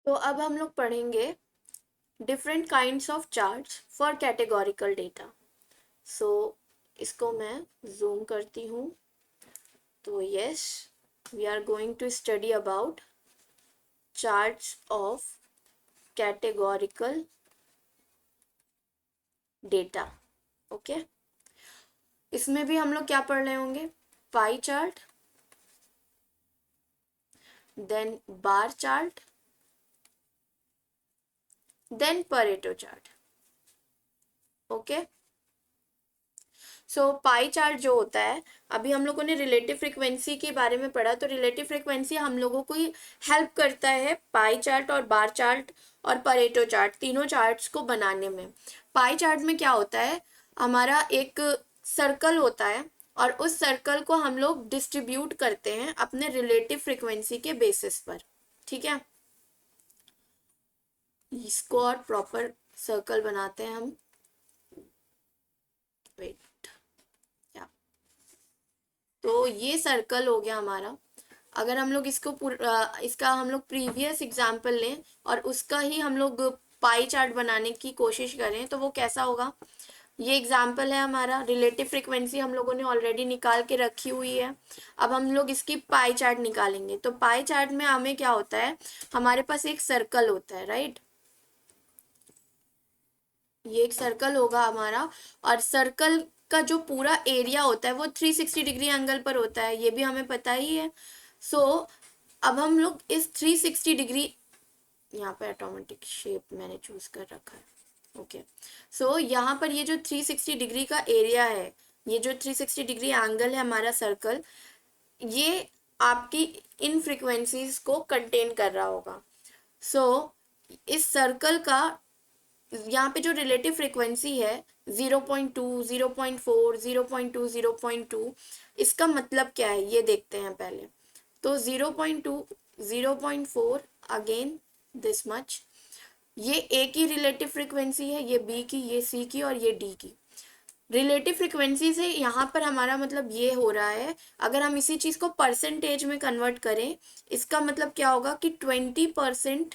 तो अब हम लोग पढ़ेंगे different kinds of charts for categorical data. So इसको मैं जूम करती हूँ। तो yes, we are going to study about charts of categorical data. Okay, इसमें भी हम लोग क्या पढ़ रहे होंगे? Pie chart, then bar chart, then Pareto chart. Okay, so pie chart जो होता है, अभी हम लोगों ने रिलेटिव फ्रीक्वेंसी के बारे में पढ़ा, तो रिलेटिव फ्रीक्वेंसी हम लोगों को हेल्प करता है पाई चार्ट और बार चार्ट और परेटो चार्ट, तीनों चार्ट्स को बनाने में। पाई चार्ट में क्या होता है, हमारा एक सर्कल होता है और उस सर्कल को हम लोग डिस्ट्रीब्यूट करते हैं अपने रिलेटिव फ्रीक्वेंसी के बेसिस पर। ठीक है, इसको और प्रॉपर सर्कल बनाते हैं हम। वेट, तो ये सर्कल हो गया हमारा। अगर हम लोग इसका हम लोग प्रीवियस एग्जाम्पल लें और उसका ही हम लोग पाई चार्ट बनाने की कोशिश करें तो वो कैसा होगा? ये एग्जाम्पल है हमारा, रिलेटिव फ्रीक्वेंसी हम लोगों ने ऑलरेडी निकाल के रखी हुई है। अब हम लोग इसकी पाई चार्ट निकालेंगे। तो पाई चार्ट में हमें क्या होता है, हमारे पास एक सर्कल होता है, राइट? ये एक सर्कल होगा हमारा, और सर्कल का जो पूरा एरिया होता है वो 360 डिग्री एंगल पर होता है, ये भी हमें पता ही है। सो अब हम लोग इस 360 डिग्री, यहाँ पे ऑटोमेटिक शेप मैंने चूज कर रखा है। ओके, सो यहाँ पर ये जो 360 डिग्री का एरिया है, ये जो 360 डिग्री एंगल है हमारा सर्कल, ये आपकी इन फ्रीक्वेंसीज को कंटेन कर रहा होगा। सो इस सर्कल का यहाँ पे जो रिलेटिव फ्रीक्वेंसी है 0.2, 0.4, 0.2, 0.2, इसका मतलब क्या है ये देखते हैं पहले। तो 0.2, 0.4, अगेन दिस मच, ये ए की रिलेटिव फ्रीक्वेंसी है, ये बी की, ये सी की और ये डी की। रिलेटिव फ्रीक्वेंसी से यहाँ पर हमारा मतलब ये हो रहा है, अगर हम इसी चीज को परसेंटेज में कन्वर्ट करें, इसका मतलब क्या होगा कि 20%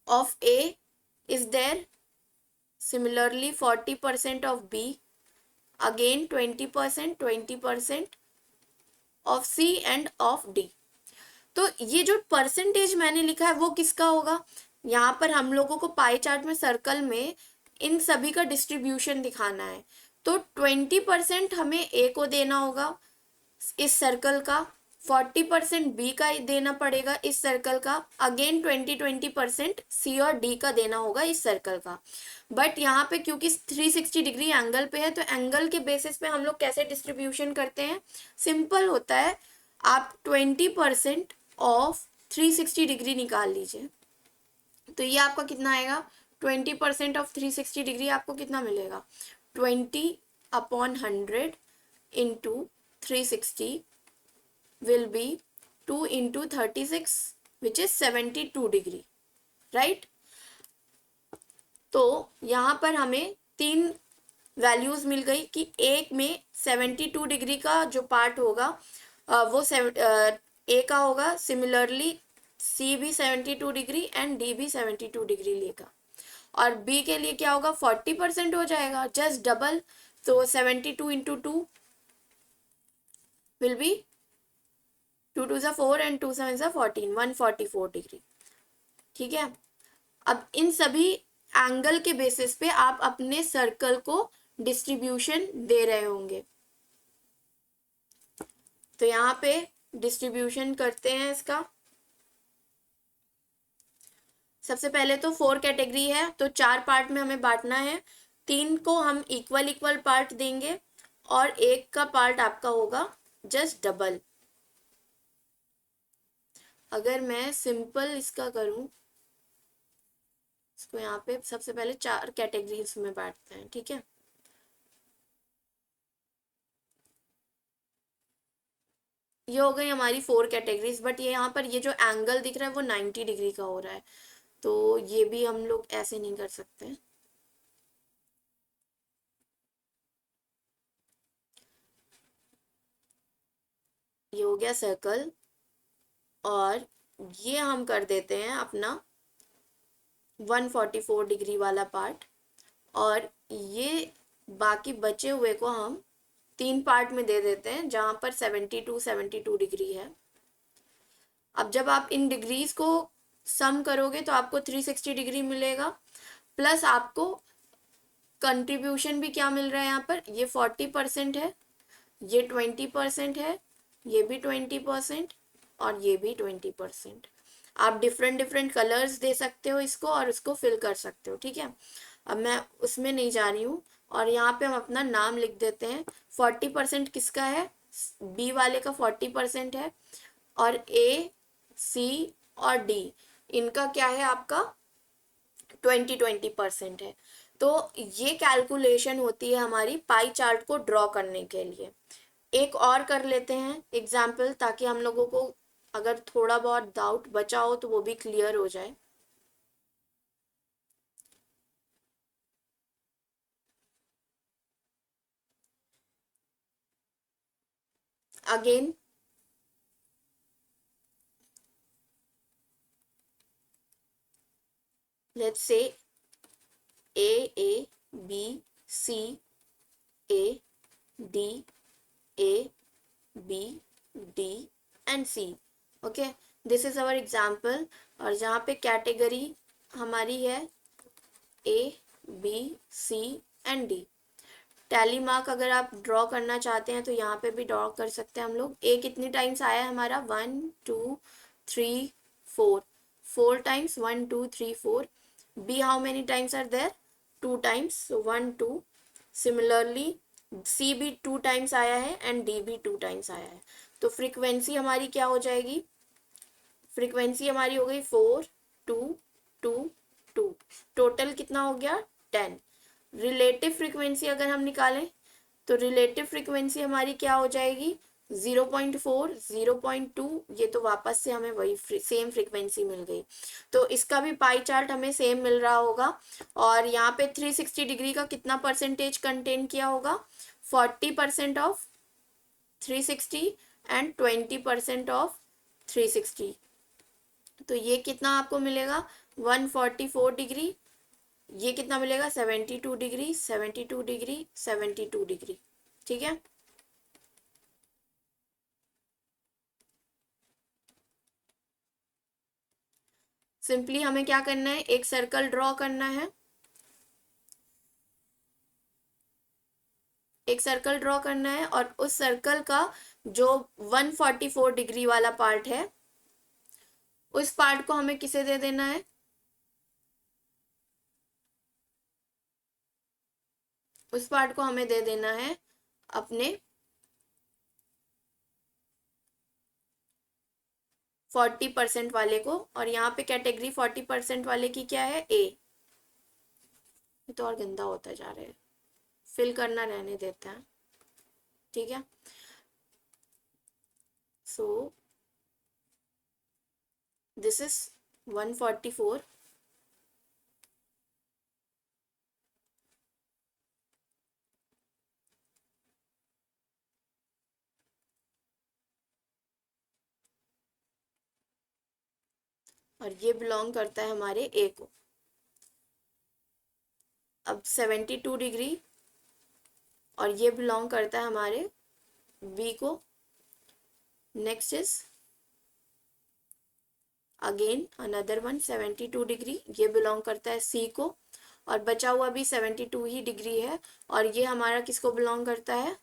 of A is there, similarly 40% of B, again 20%, 20% of C and of D। तो ये जो परसेंटेज मैंने लिखा है वो किसका होगा? यहाँ पर हम लोगों को पाई चार्ट में सर्कल में इन सभी का डिस्ट्रीब्यूशन दिखाना है। तो 20% हमें ए को देना होगा इस सर्कल का, 40% बी का देना पड़ेगा इस सर्कल का, अगेन 20% सी और डी का देना होगा इस सर्कल का। बट यहाँ पे क्योंकि 360 डिग्री एंगल पे है, तो एंगल के बेसिस पे हम लोग कैसे डिस्ट्रीब्यूशन करते हैं? सिंपल होता है, आप 20% ऑफ 360 डिग्री निकाल लीजिए। तो ये आपका कितना आएगा? 20% ऑफ 360 डिग्री आपको कितना मिलेगा? 20/100 into 360 will be 2 into 36, which is 72 degree, right? तो यहाँ पर हमें तीन वैल्यूज मिल गई कि एक में 72 डिग्री का जो पार्ट होगा वो ए का होगा, सिमिलरली सी भी 72 डिग्री एंड डी भी 72 डिग्री लेगा, और बी के लिए क्या होगा? 40% हो जाएगा, जस्ट डबल। तो 72 इंटू 2 विल बी 2 2 सा 4 एंड 2 7 सा 14, 144 डिग्री। ठीक है, अब इन सभी एंगल के बेसिस पे आप अपने सर्कल को डिस्ट्रीब्यूशन दे रहे होंगे। तो यहाँ पे डिस्ट्रीब्यूशन करते हैं इसका। सबसे पहले तो 4 कैटेगरी है, तो 4 पार्ट में हमें बांटना है। 3 को हम इक्वल इक्वल पार्ट देंगे और एक का पार्ट आपका होगा जस्ट डबल। अगर मैं सिंपल इसका करूं, इसको यहाँ पे सबसे पहले 4 कैटेगरीज में बांटते हैं, ठीक है? ये हो गई हमारी 4 कैटेगरीज, बट ये यहाँ पर ये जो एंगल दिख रहा है वो 90 डिग्री का हो रहा है, तो ये भी हम लोग ऐसे नहीं कर सकते। ये हो गया सर्कल, और ये हम कर देते हैं अपना 144 डिग्री वाला पार्ट, और ये बाकी बचे हुए को हम 3 पार्ट में दे देते हैं जहां पर 72 डिग्री है। अब जब आप इन डिग्रीज को सम करोगे तो आपको 360 डिग्री मिलेगा, प्लस आपको कंट्रीब्यूशन भी क्या मिल रहा है यहाँ पर, ये 40% है, ये 20% है, ये भी 20% और ये भी 20%। आप डिफरेंट डिफरेंट कलर्स दे सकते हो इसको और उसको फिल कर सकते हो, ठीक है। अब मैं उसमें नहीं जा रही हूँ, और यहाँ पे हम अपना नाम लिख देते हैं। 40% किसका है, बी वाले का 40% है, और ए, सी और डी इनका क्या है, आपका 20% है। तो ये कैलकुलेशन होती है हमारी पाई चार्ट को ड्रॉ करने के लिए। एक और कर लेते हैं एग्जाम्पल, ताकि हम लोगों को अगर थोड़ा बहुत डाउट बचा हो तो वो भी क्लियर हो जाए। Again let's say A B C, A D, A B D and C. Okay, this is our example. और जहाँ पे कैटेगरी हमारी है A B C and D. Tally mark अगर आप ड्रॉ करना चाहते हैं तो यहाँ पे भी ड्रॉ कर सकते हैं हम लोग। ए कितनी टाइम्स आया है हमारा, 1 2 3 4, 4 times, 1 2 3 4। B how many times are there, 2 times, so 1 2। Similarly C भी 2 टाइम्स आया है एंड डी भी 2 टाइम्स आया है। तो फ्रीक्वेंसी हमारी क्या हो जाएगी, फ्रीक्वेंसी हमारी हो गई 4 2 2 2, टोटल कितना हो गया 10। रिलेटिव फ्रीक्वेंसी अगर हम निकालें तो रिलेटिव फ्रीक्वेंसी हमारी क्या हो जाएगी, 0.4 0.2, ये तो वापस से हमें वही सेम फ्रीक्वेंसी मिल गई। तो इसका भी पाई चार्ट हमें सेम मिल रहा होगा। और यहाँ पे 360 डिग्री का कितना परसेंटेज कंटेन किया होगा, 40% ऑफ 360 एंड 20% ऑफ 360। तो ये कितना आपको मिलेगा, 144 डिग्री, ये कितना मिलेगा, 72 डिग्री 72 डिग्री 72 डिग्री, ठीक है। सिंपली हमें क्या करना है, एक सर्कल ड्रॉ करना है, एक सर्कल ड्रॉ करना है, और उस सर्कल का जो 144 डिग्री वाला पार्ट है उस पार्ट को हमें किसे दे देना है, उस पार्ट को हमें दे देना है अपने 40% वाले को। और यहाँ पे कैटेगरी 40% वाले की क्या है, ए। ये तो और गंदा होता जा रहा है, फिल करना रहने देता है, ठीक है। सो दिस इज 144, और ये बिलोंग करता है हमारे ए को। अब 72 डिग्री, और ये बिलोंग करता है हमारे बी को। Next is again another one 72 degree, ये बिलोंग करता है सी को। और बचा हुआ भी 72 ही डिग्री है, और ये हमारा किसको बिलोंग करता है,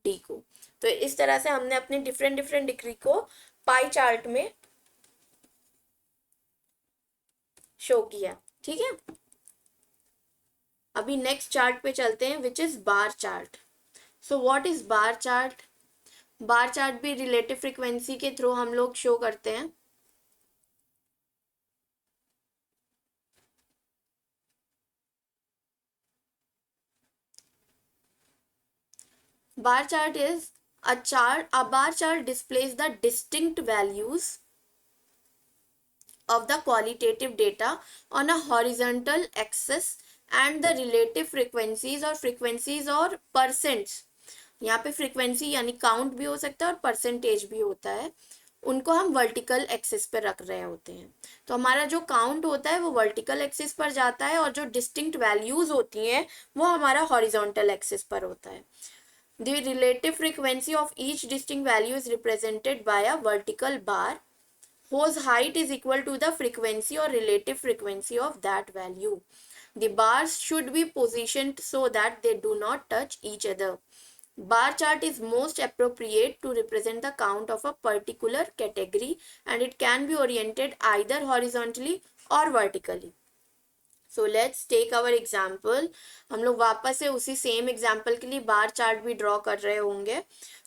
डी को। तो इस तरह से हमने अपने डिफरेंट डिफरेंट डिग्री को पाई चार्ट में शो किया, ठीक है। अभी नेक्स्ट चार्ट पे चलते हैं, which is bar chart. So what is bar chart, bar chart भी रिलेटिव फ्रीक्वेंसी के थ्रू हम लोग शो करते हैं। Bar chart is a chart. A bar chart displays the distinct values of the qualitative data on a horizontal axis and the relative frequencies or frequencies or percents. यहाँ पे frequency यानी count भी हो सकता है और परसेंटेज भी होता है, उनको हम वर्टिकल एक्सिस पे रख रहे होते हैं। तो हमारा जो काउंट होता है वो वर्टिकल एक्सिस पर जाता है और जो डिस्टिंक्ट वैल्यूज होती हैं वो हमारा हॉरिजॉन्टल एक्सिस पर होता है। The relative frequency of each distinct value is represented by a vertical bar whose height is equal to the frequency or relative frequency of that value. The bars should be positioned so that they do not touch each other. Bar chart is most appropriate to represent the count of a particular category and it can be oriented either horizontally or vertically. So let's take our example. हम लोग वापस से उसी same example के लिए bar chart भी draw कर रहे होंगे।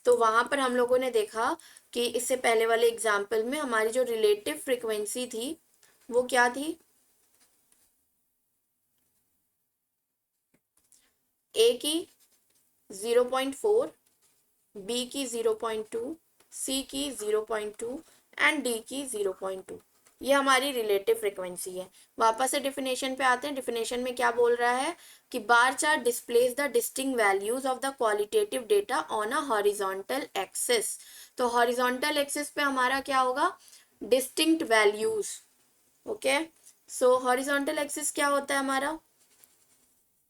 तो वहां पर हम लोगों ने देखा कि इससे पहले वाले एग्जाम्पल में हमारी जो रिलेटिव फ्रिक्वेंसी थी वो क्या थी, ए की 0.4, बी की 0.2, सी की 0.2 एंड डी की 0.2। ये हमारी रिलेटिव फ्रिक्वेंसी है। वापस से डिफिनेशन पे आते हैं। डिफिनेशन में क्या बोल रहा है कि bar chart displays the distinct values of the qualitative data on a horizontal axis. तो हॉरिजॉन्टल एक्सिस पे हमारा क्या होगा, डिस्टिंक्ट वैल्यूज। ओके, सो हॉरिजॉन्टल एक्सिस क्या होता है हमारा,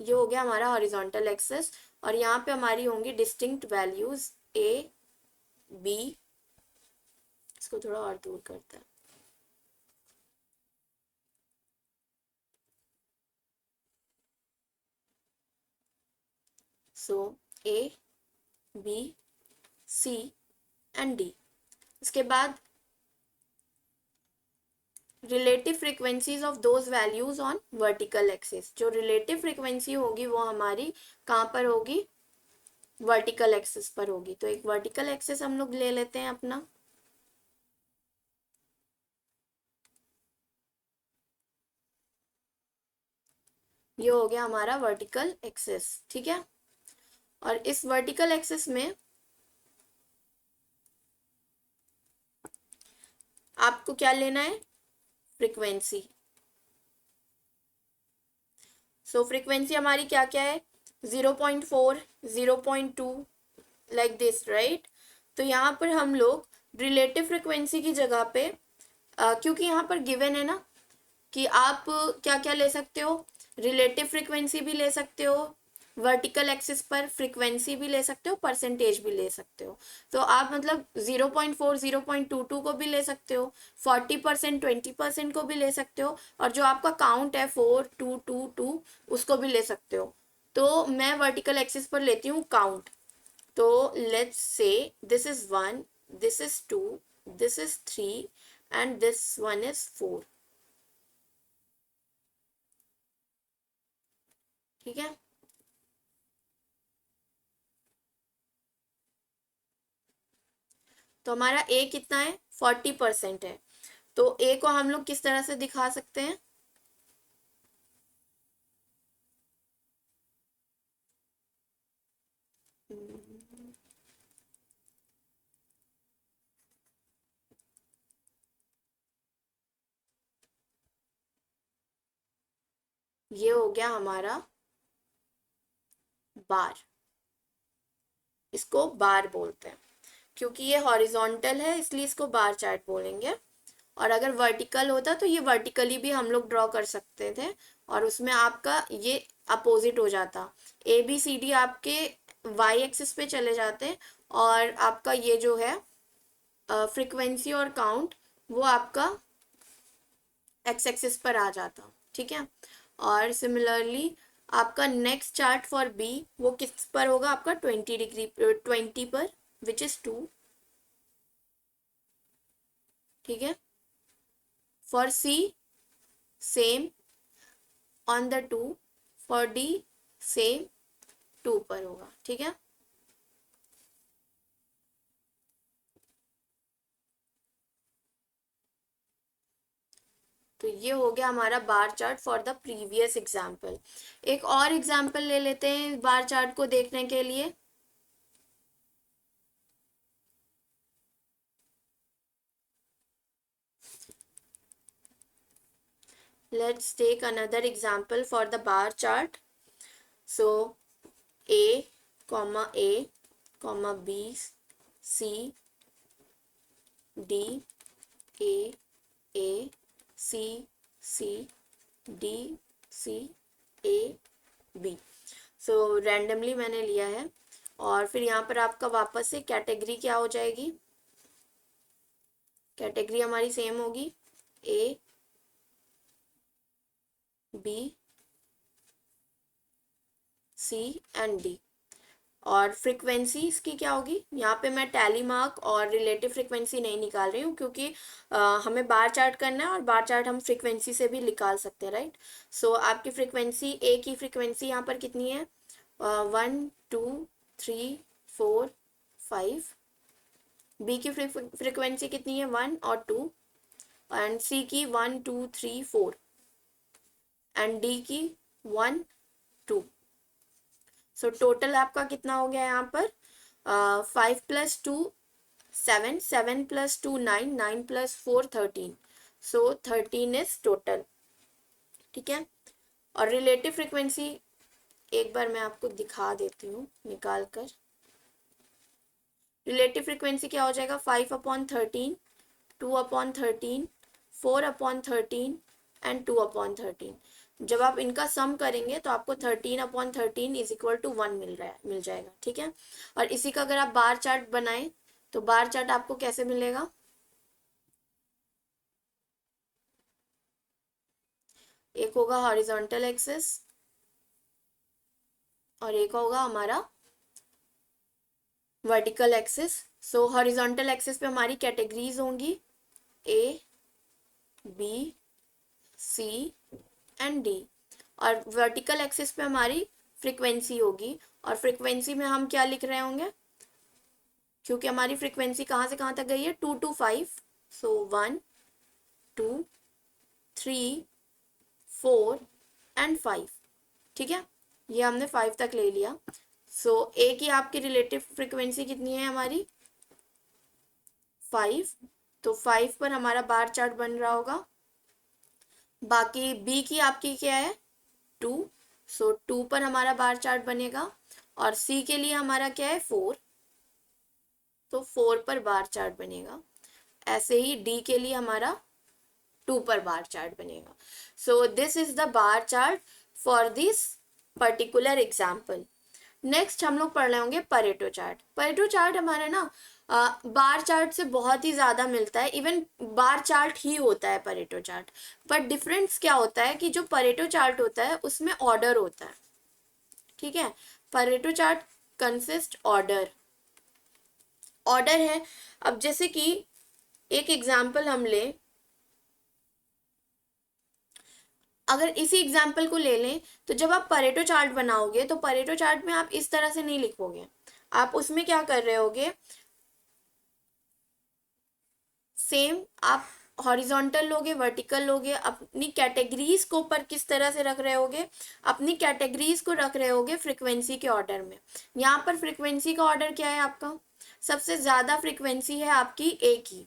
ये हो गया हमारा हॉरिजॉन्टल एक्सिस और यहाँ पे हमारी होंगी डिस्टिंक्ट वैल्यूज ए बी। इसको थोड़ा और दूर करते हैं। So A B C and D. इसके बाद relative frequencies of those values on vertical axis. जो रिलेटिव फ्रीक्वेंसी होगी वो हमारी कहाँ पर होगी, वर्टिकल एक्सिस पर होगी। तो एक वर्टिकल एक्सिस हम लोग ले लेते हैं अपना। ये हो गया हमारा वर्टिकल एक्सिस, ठीक है। और इस वर्टिकल एक्सिस में आपको क्या लेना है, फ्रीक्वेंसी। सो फ्रीक्वेंसी हमारी क्या क्या है, 0.4, 0.2, लाइक दिस, राइट। तो यहाँ पर हम लोग रिलेटिव फ्रिक्वेंसी की जगह पे क्योंकि यहाँ पर गिवन है ना कि आप क्या क्या ले सकते हो, रिलेटिव फ्रिक्वेंसी भी ले सकते हो, वर्टिकल एक्सिस पर फ्रिक्वेंसी भी ले सकते हो, परसेंटेज भी ले सकते हो। तो आप मतलब 0.4, 0.22 को भी ले सकते हो, 40%, 20% को भी ले सकते हो, और जो आपका काउंट है 4222 उसको भी ले सकते हो। तो मैं वर्टिकल एक्सिस पर लेती हूँ काउंट। तो let's say this is 1, this is 2, this is 3 and this one is 4, ठीक है। तो हमारा ए कितना है, 40% है। तो ए को हम लोग किस तरह से दिखा सकते हैं, ये हो गया हमारा बार। इसको बार बोलते हैं क्योंकि ये हॉरिजॉन्टल है इसलिए इसको बार चार्ट बोलेंगे। और अगर वर्टिकल होता तो ये वर्टिकली भी हम लोग ड्रॉ कर सकते थे और उसमें आपका ये अपोजिट हो जाता, ए बी सी डी आपके वाई एक्सिस पे चले जाते और आपका ये जो है फ्रीक्वेंसी और काउंट वो आपका एक्स एक्सिस पर आ जाता, ठीक है। और सिमिलरली आपका नेक्स्ट चार्ट फॉर बी वो किस पर होगा, आपका 20 डिग्री 20 पर, विच इज 2, ठीक है। For C same on the 2, for D same 2 पर होगा, ठीक है। तो ये हो गया हमारा bar chart for the previous example. एक और एग्जाम्पल ले लेते हैं बार चार्ट को देखने के लिए। Let's take another example for the bar chart. So A, comma B, C, D, A, C, D, C, A, B. So randomly मैंने लिया है। और फिर यहाँ पर आपका वापस से कैटेगरी क्या हो जाएगी, कैटेगरी हमारी सेम होगी, ए, बी, सी एंड डी। और फ्रीक्वेंसी इसकी क्या होगी, यहाँ पे मैं टैली मार्क और रिलेटिव फ्रीक्वेंसी नहीं निकाल रही हूँ, क्योंकि हमें बार चार्ट करना है और बार चार्ट हम फ्रीक्वेंसी से भी निकाल सकते हैं, राइट। सो आपकी फ्रीक्वेंसी, ए की फ्रीक्वेंसी यहाँ पर कितनी है, 1 2 3 4 5। बी की फ्रीक्वेंसी कितनी है, 1 और 2। एंड सी की 1 2 3 4 एंड डी की 1 2। सो टोटल आपका कितना हो गया यहाँ पर, 5 + 2 7, 7 + 2 9, 9 + 4 13। सो 13 इज टोटल, ठीक है। और रिलेटिव फ्रीक्वेंसी एक बार मैं आपको दिखा देती हूँ निकाल कर। रिलेटिव फ्रीक्वेंसी क्या हो जाएगा, 5/13, 2/13, 4/13 एंड 2/13। जब आप इनका सम करेंगे तो आपको 13/13 = 1 मिल जाएगा, ठीक है। और इसी का अगर आप बार चार्ट बनाएं तो बार चार्ट आपको कैसे मिलेगा, एक होगा हॉरिजॉन्टल एक्सिस और एक होगा हमारा वर्टिकल एक्सिस। सो हॉरिजॉन्टल एक्सिस पे हमारी कैटेगरीज होंगी ए, बी, सी एंड डी। और वर्टिकल एक्सिस पे हमारी फ्रीक्वेंसी होगी। और फ्रीक्वेंसी में हम क्या लिख रहे होंगे, क्योंकि हमारी फ्रीक्वेंसी कहाँ से कहाँ तक गई है, 2 to 5। सो 1 2 3 4 एंड 5, ठीक है। ये हमने 5 तक ले लिया। सो ए की आपकी रिलेटिव फ्रीक्वेंसी कितनी है हमारी, 5। तो 5 पर हमारा बार चार्ट बन रहा होगा। बाकी बी की आपकी क्या है, 2। सो 2 पर हमारा बार चार्ट बनेगा। और सी के लिए हमारा क्या है, 4। तो 4 पर बार चार्ट बनेगा। ऐसे ही डी के लिए हमारा 2 पर बार चार्ट बनेगा। So this is the bar chart for this particular example. Next हम लोग पढ़ रहे होंगे परेटो चार्ट। परेटो चार्ट हमारा ना बार चार्ट से बहुत ही ज़्यादा मिलता है, इवन बार चार्ट ही होता है परेटो चार्ट। बट डिफरेंस क्या होता है कि जो परेटो चार्ट होता है उसमें ऑर्डर होता है, ठीक है। परेटो चार्ट कंसिस्ट ऑर्डर है। अब जैसे कि एक एग्जाम्पल हम लें, अगर इसी एग्जाम्पल को ले लें तो जब आप परेटो चार्ट बनाओगे तो परेटो चार्ट में आप इस तरह से नहीं लिखोगे। आप उसमें क्या कर रहे होगे, सेम आप हॉरिजॉन्टल लोगे, वर्टिकल लोगे, अपनी कैटेगरीज को ऊपर किस तरह से रख रहे होगे, अपनी कैटेगरीज को रख रहे होगे फ्रीक्वेंसी के ऑर्डर में। यहाँ पर फ्रीक्वेंसी का ऑर्डर क्या है आपका, सबसे ज़्यादा फ्रीक्वेंसी है आपकी ए की।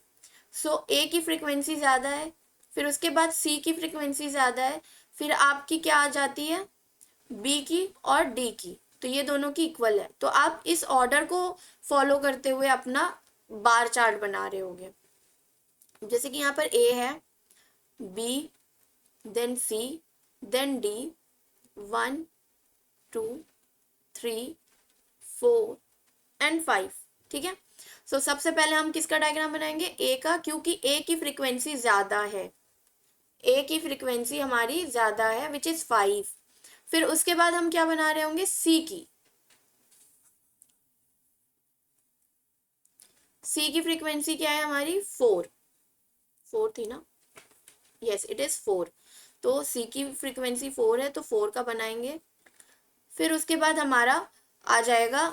सो ए की फ्रीक्वेंसी ज़्यादा है, फिर उसके बाद सी की फ्रीक्वेंसी ज़्यादा है, फिर आपकी क्या आ जाती है, बी की और डी की। तो ये दोनों की इक्वल है। तो आप इस ऑर्डर को फॉलो करते हुए अपना बार चार्ट बना रहे होगे। जैसे कि यहाँ पर ए है, B, then C, then D, 1 2 3 4 and 5, ठीक है। सो सबसे पहले हम किसका डायग्राम बनाएंगे, ए का, क्योंकि ए की फ्रीक्वेंसी ज्यादा है। ए की फ्रीक्वेंसी हमारी ज्यादा है विच इज 5। फिर उसके बाद हम क्या बना रहे होंगे, सी की। सी की फ्रीक्वेंसी क्या है हमारी, 4 थी ना, यस इट इज 4। तो सी की फ्रीक्वेंसी 4 है तो 4 का बनाएंगे। फिर उसके बाद हमारा आ जाएगा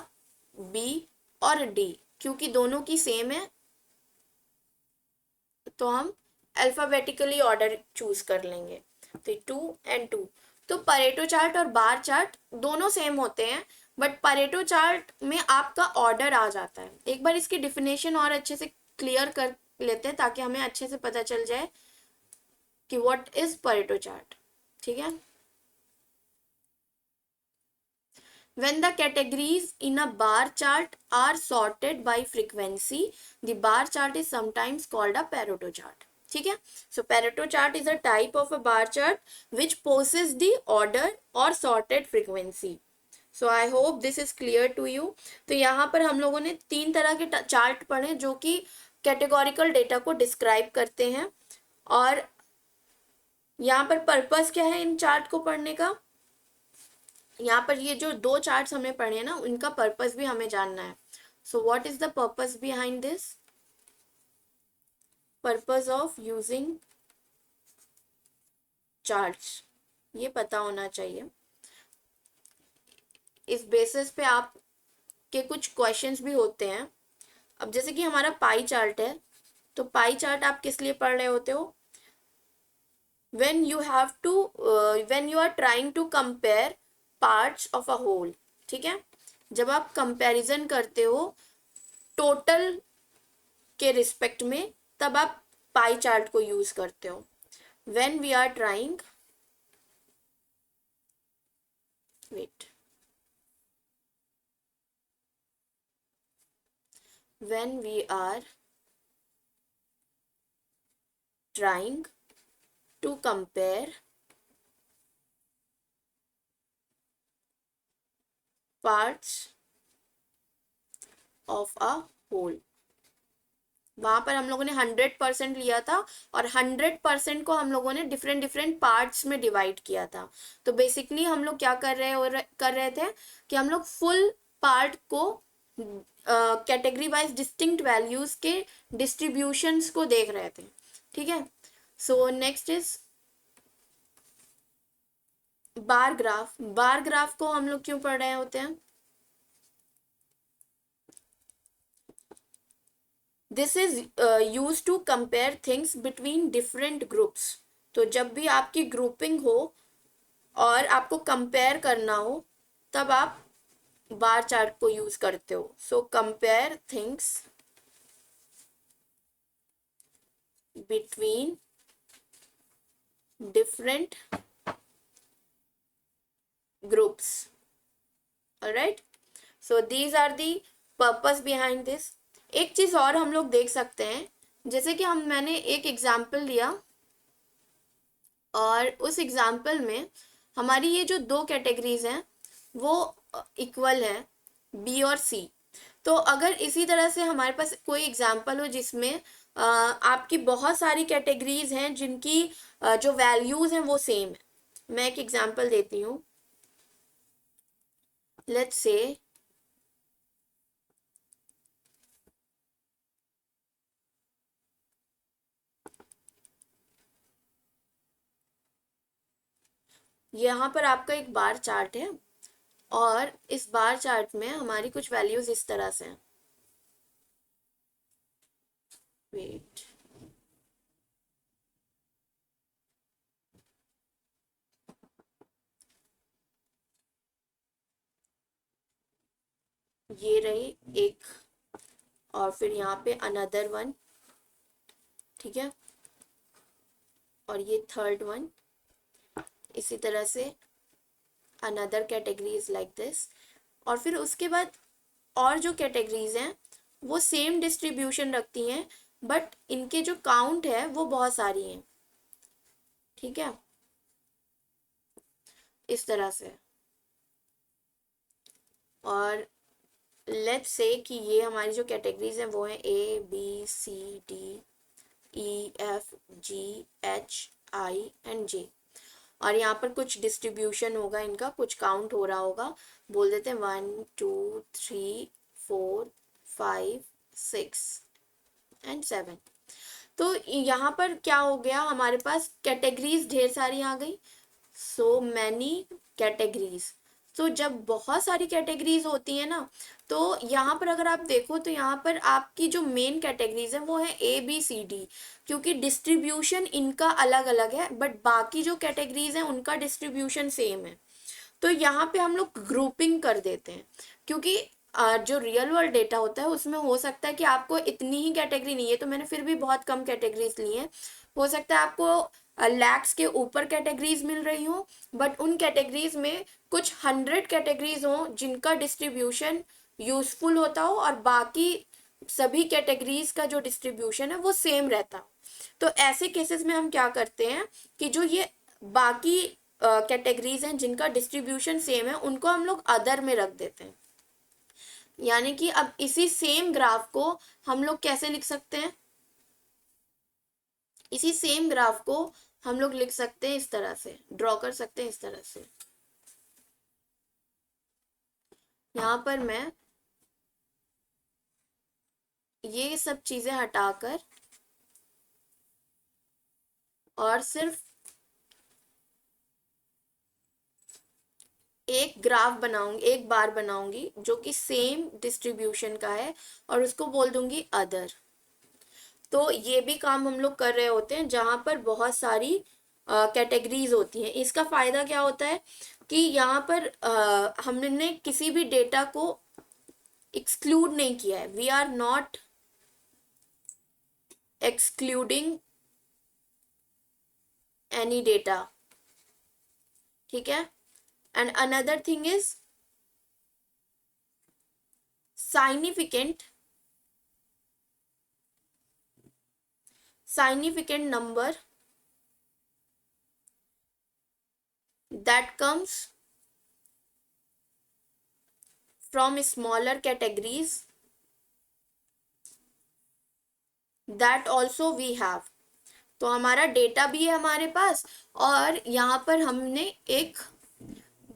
बी और डी, क्योंकि दोनों की सेम है तो हम अल्फाबेटिकली ऑर्डर चूज कर लेंगे। तो 2 and 2। तो परेटो चार्ट और बार चार्ट दोनों सेम होते हैं, बट परेटो चार्ट में आपका ऑर्डर आ जाता है। एक बार इसकी डिफिनेशन और अच्छे से क्लियर कर लेते हैं ताकि हमें अच्छे से पता चल जाए कि व्हाट इज परेटो चार्ट, ठीक है। When the categories in a bar chart are sorted by frequency, the bar chart is sometimes called a Pareto chart. ठीक है, so Pareto chart is a type of a bar chart which possesses the order or sorted frequency. So I hope this is clear to you. तो यहाँ पर हम लोगों ने 3 तरह के चार्ट पढ़े जो कि कैटेगोरिकल डेटा को डिस्क्राइब करते हैं, और यहाँ पर पर्पस क्या है इन चार्ट को पढ़ने का, यहाँ पर ये जो 2 चार्ट्स हमने पढ़े हैं ना, उनका पर्पस भी हमें जानना है. So what is the purpose behind this? Purpose of using charts, ये पता होना चाहिए. इस बेसिस पे आप के कुछ क्वेश्चंस भी होते हैं. अब जैसे कि हमारा पाई चार्ट है, तो पाई चार्ट आप किस लिए पढ़ रहे होते हो? when you have to when you are trying to compare parts of a whole. ठीक है, जब आप कंपैरिजन करते हो टोटल के रिस्पेक्ट में, तब आप पाई चार्ट को यूज करते हो. when we are trying when we are trying to compare parts of a whole, वहां पर हम लोगों ने 100% लिया था और 100% को हम लोगों ने डिफरेंट डिफरेंट पार्ट्स में डिवाइड किया था. तो बेसिकली हम लोग क्या कर रहे थे कि हम लोग फुल पार्ट को कैटेगरी वाइज डिस्टिंक्ट वैल्यूज के डिस्ट्रीब्यूशंस को देख रहे थे. ठीक है, so next is bar graph. Bar graph को हम लोग क्यों पढ़ रहे होते हैं? This is use to compare things between different groups. तो जब भी आपकी ग्रुपिंग हो और आपको कंपेयर करना हो, तब आप बार चार्ट को यूज करते हो. So compare things between different groups. All right, so these are the purpose behind this. एक चीज और हम लोग देख सकते हैं, जैसे कि मैंने एक एग्जाम्पल लिया और उस एग्जाम्पल में हमारी ये जो 2 कैटेगरीज हैं वो इक्वल है, बी और सी. तो अगर इसी तरह से हमारे पास कोई एग्जाम्पल हो जिसमें आपकी बहुत सारी कैटेगरीज हैं जिनकी जो वैल्यूज हैं वो सेम है. मैं एक एग्जाम्पल देती हूँ. let's say यहाँ पर आपका एक बार चार्ट है और इस बार चार्ट में हमारी कुछ वैल्यूज इस तरह से हैं. वेट, ये रही एक, और फिर यहाँ पे अनदर वन. ठीक है, और ये थर्ड वन. इसी तरह से अनदर कैटेगरीज लाइक दिस. और फिर उसके बाद और जो कैटेगरीज हैं वो सेम डिस्ट्रीब्यूशन रखती हैं, बट इनके जो काउंट है वो बहुत सारी हैं. ठीक है, इस तरह से. और लेट्स से कि ये हमारी जो कैटेगरीज हैं वो हैं A B C D E F G H I and J. और यहाँ पर कुछ डिस्ट्रीब्यूशन होगा, इनका कुछ काउंट हो रहा होगा. बोल देते हैं 1 2 3 4 5 6 एंड 7. तो यहाँ पर क्या हो गया, हमारे पास कैटेगरीज ढेर सारी आ गई. So many categories. तो जब बहुत सारी कैटेगरीज होती है ना, तो यहाँ पर अगर आप देखो तो यहाँ पर आपकी जो मेन कैटेगरीज है वो है ए बी सी डी, क्योंकि डिस्ट्रीब्यूशन इनका अलग अलग है, बट बाकी जो कैटेगरीज हैं उनका डिस्ट्रीब्यूशन सेम है. तो यहाँ पे हम लोग ग्रुपिंग कर देते हैं, क्योंकि जो रियल वर्ल्ड डेटा होता है उसमें हो सकता है कि आपको इतनी ही कैटेगरी नहीं है, तो मैंने फिर भी बहुत कम कैटेगरीज ली हैं. हो सकता है आपको लैक्स के ऊपर कैटेगरीज मिल रही हो, बट उन कैटेगरीज में कुछ 100 कैटेगरीज हो जिनका डिस्ट्रीब्यूशन यूजफुल होता हो और बाकी सभी कैटेगरीज का जो डिस्ट्रीब्यूशन है वो सेम रहता हो। तो ऐसे केसेस में हम क्या करते हैं कि जो ये बाकी कैटेगरीज हैं जिनका डिस्ट्रीब्यूशन सेम है उनको हम लोग अदर में रख देते हैं। यानी कि अब इसी सेम ग्राफ को हम लोग कैसे लिख सकते हैं, इसी सेम ग्राफ को हम लोग लिख सकते हैं इस तरह से, ड्रॉ कर सकते हैं इस तरह से। यहां पर मैं ये सब चीजें हटाकर और सिर्फ एक ग्राफ बनाऊंगी, एक बार बनाऊंगी जो कि सेम डिस्ट्रीब्यूशन का है और उसको बोल दूंगी अदर। तो ये भी काम हम लोग कर रहे होते हैं जहां पर बहुत सारी कैटेगरीज होती हैं। इसका फायदा क्या होता है कि यहाँ पर हमने किसी भी डेटा को एक्सक्लूड नहीं किया है। We are not excluding any data, ठीक है। And another thing is significant number that comes from smaller categories that also we have। तो हमारा डेटा भी है हमारे पास और यहाँ पर हमने एक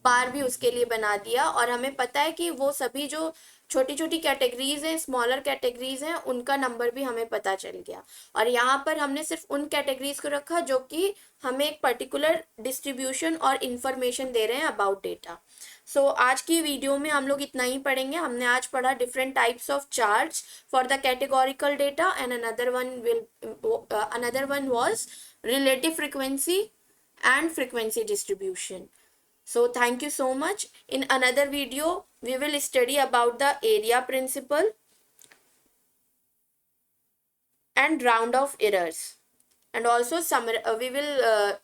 बार भी उसके लिए बना दिया और हमें पता है कि वो सभी जो छोटी छोटी कैटेगरीज हैं, स्मॉलर कैटेगरीज हैं, उनका नंबर भी हमें पता चल गया। और यहाँ पर हमने सिर्फ उन कैटेगरीज को रखा जो कि हमें एक पर्टिकुलर डिस्ट्रीब्यूशन और इंफॉर्मेशन दे रहे हैं अबाउट डेटा। सो आज की वीडियो में हम लोग इतना ही पढ़ेंगे। हमने आज पढ़ा different types of charts for the categorical data and another one was relative frequency and frequency distribution. So thank you so much. In another video we will study about the area principle and round of errors, and also we will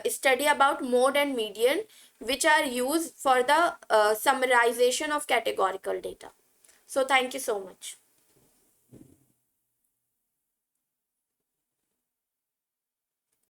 study about mode and median, which are used for the summarization of categorical data. So thank you so much.